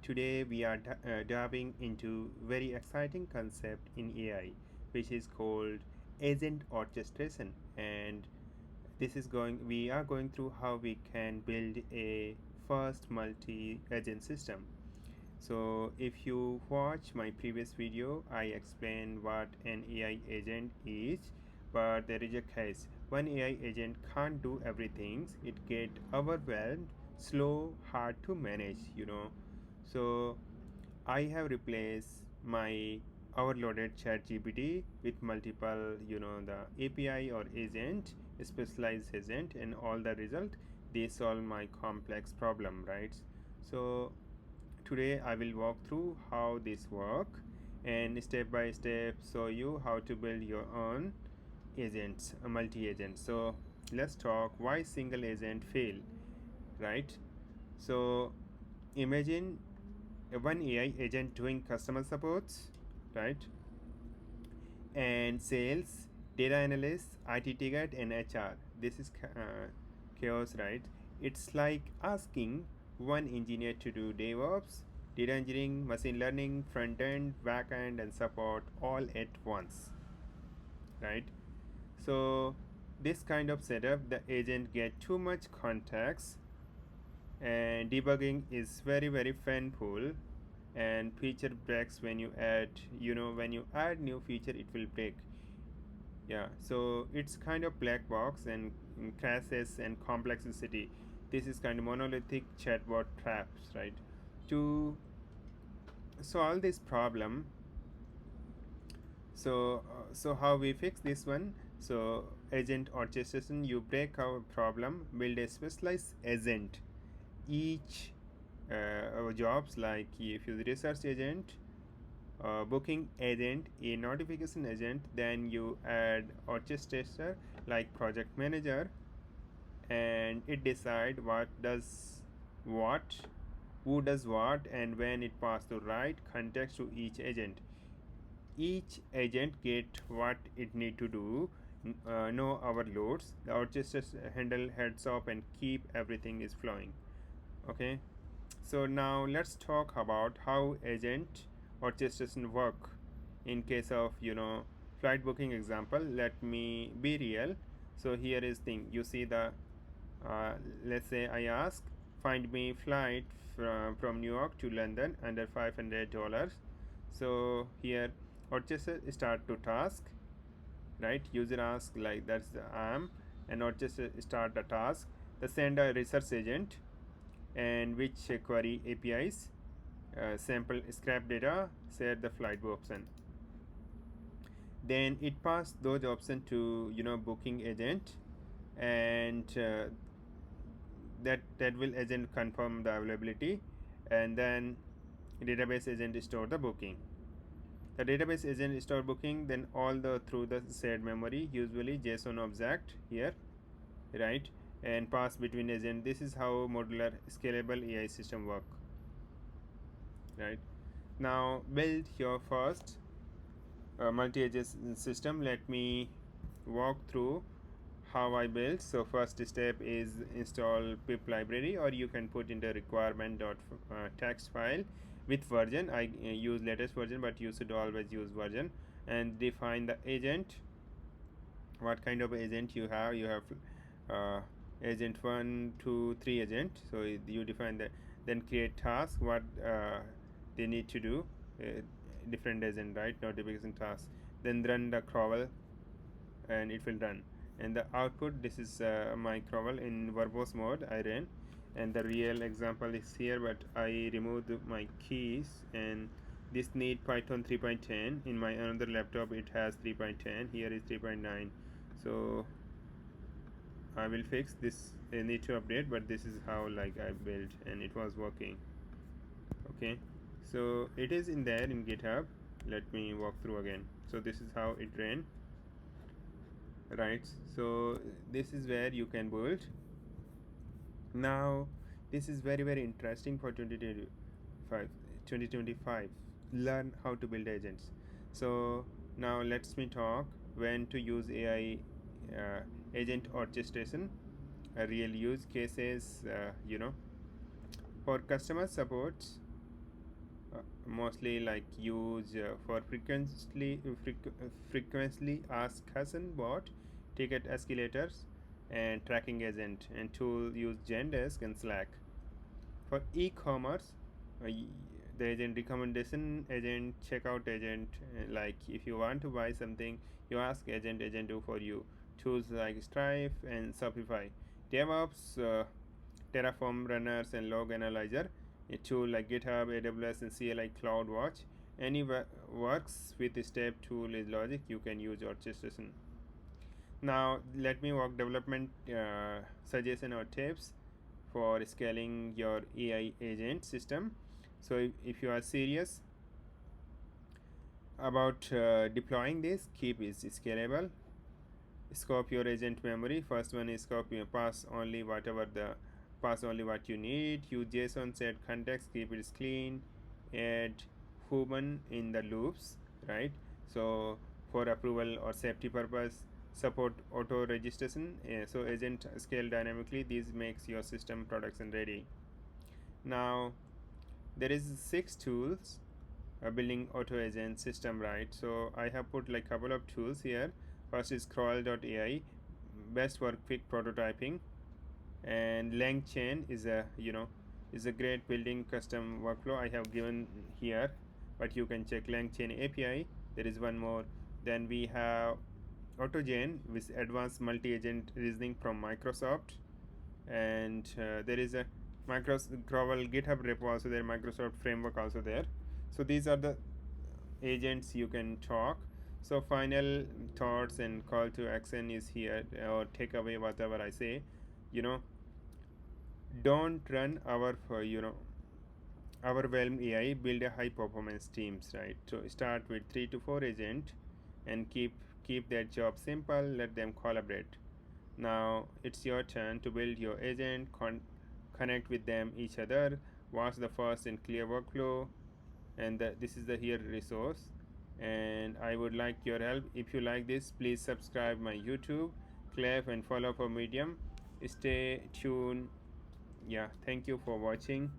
today we are diving into very exciting concept in AI, which is called agent orchestration. And this is going we are going through how we can build a first multi-agent system. So if you watch my previous video, I explained what an AI agent is, but there is a case. One AI agent can't do everything. It get overwhelmed, slow, hard to manage. So I have replaced my overloaded chat GPT with multiple, the API or agent, specialized agent, and all the result, they solve my complex problem, right? So today I will walk through how this work and step by step show you how to build your own agents, a multi-agent. So let's talk why single agent fail, right? So imagine one AI agent doing customer supports, right? And sales, data analyst, IT ticket, and HR. This is chaos, right? It's like asking one engineer to do DevOps, data engineering, machine learning, front end, back end, and support all at once, right? So this kind of setup, the agent get too much context, and debugging is very painful, and feature breaks when you add, when you add new feature, it will break. Yeah, so it's kind of black box and crashes and complexity. This is kind of monolithic chatbot traps, right? To solve this problem, so how we fix this one? So agent orchestration, you break our problem, build a specialized agent each jobs, like if you research agent, booking agent, a notification agent, then you add orchestrator like project manager, and it decide what does what, who does what, and when it pass the right context to each agent. Each agent get what it need to do, no overloads. The orchestrator handle heads up and keep everything is flowing. Okay, so now let's talk about how agent orchestration work. In case of flight booking example, let me be real. So here is thing, you see the let's say I ask, find me flight from New York to London under $500. So here orchestra start to task, right? User ask, like that's the and orchestra start the task. The send a research agent, and which query APIs, sample scrap data, set the flight option. Then it pass those options to booking agent, and that will agent confirm the availability, and then database agent store the booking. The database agent store booking, then all the through the shared memory, usually JSON object here, right? And pass between agent. This is how modular scalable AI system work, right? Now build your first multi-agent system. Let me walk through how I build. So first step is install pip library, or you can put in the requirement.txt file with version. I use latest version, but you should always use version. And define the agent, what kind of agent you have. You have agent 1 2 3 agent, so you define that. Then create task, what they need to do, different agent, right? Notification task. Then run the crawl, and it will run. And the output, this is my crawl in verbose mode I ran, and the real example is here, but I removed my keys, and this need Python 3.10. In my another laptop it has 3.10, here is 3.9. so I will fix this. I need to update, but this is how like I built, and it was working. Okay, so it is in there in GitHub. Let me walk through again. So this is how it ran, right? So this is where you can build. Now this is very interesting for 2025. Learn how to build agents. So now let's me talk when to use AI agent orchestration. Real use cases, for customer support, mostly like use for frequently ask Hassan bot, ticket escalators, and tracking agent, and tool use Zendesk and Slack. For e-commerce, uh, the agent recommendation agent, checkout agent, like if you want to buy something, you ask agent, agent do for you. Tools like Stripe and Shopify. DevOps, Terraform runners and log analyzer. A tool like GitHub, AWS, and CLI CloudWatch. Any works with step tool is logic. You can use orchestration. Now let me walk development suggestion or tips for scaling your AI agent system. So if you are serious about deploying this, keep it scalable. Scope your agent memory. First one is scope your pass only what you need. Use JSON set context, keep it clean, add human in the loops, right? So for approval or safety purpose, support auto registration. So agent scale dynamically. This makes your system production ready. Now there is 6 tools building auto agent system, right? So I have put like couple of tools here. First is Crawl.AI, best for quick prototyping, and LangChain is a great building custom workflow. I have given here, but you can check LangChain API. There is one more. Then we have AutoGen with advanced multi-agent reasoning from Microsoft, and there is a Microsoft Grovel GitHub repo also there, Microsoft framework also there. So these are the agents you can talk. So final thoughts and call to action is here, or take away whatever I say. You know, don't run our overwhelm AI. Build a high performance teams, right? So start with 3 to 4 agent, and keep that job simple. Let them collaborate. Now it's your turn to build your agent. Connect with them each other. Watch the first and clear workflow, and this is the here resource. And I would like your help. If you like this, please subscribe my YouTube, clap, and follow for Medium. Stay tuned. Yeah, thank you for watching.